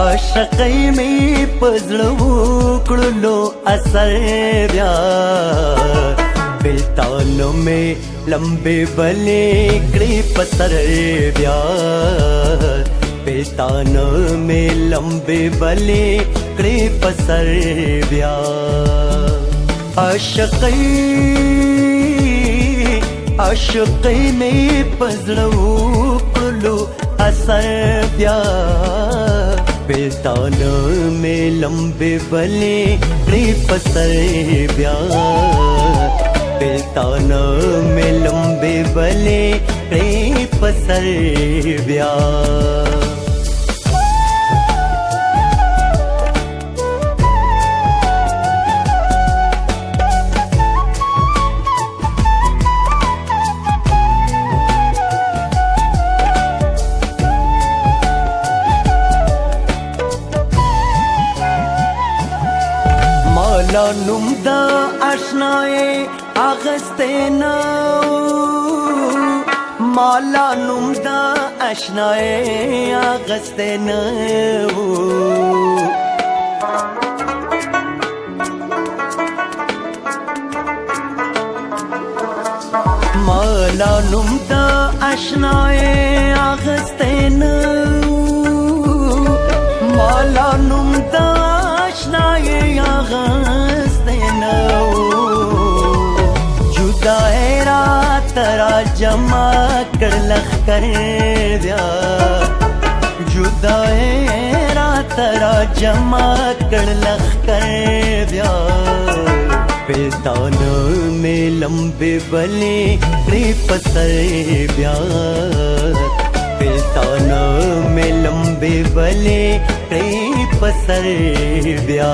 عاشقۍ مې پزړه وکړلو اثر بیا بلتانو مې لمبې بلې کړې په سر بیا بلتانو مې لمبې بلې کړې په سر بیا عاشقۍ مې پزړه وکړلو اثر بیا بلتانو مې لمبې بلې کړې په سر بیا بلتانو مې لمبې بلې کړې په سر بیا مالا نوم د آشنای اغسته نه مالا نوم د آشنای اغسته نه مالا نوم د آشنای اغسته نه مالا نوم د آشنای जुदा है रात जमा कर लखकर दिया जुदा है रात जमा कर लखकर दिया बेतानो में लंबे बले पसर ब्या बेतानो में लंबे बले पसर ब्या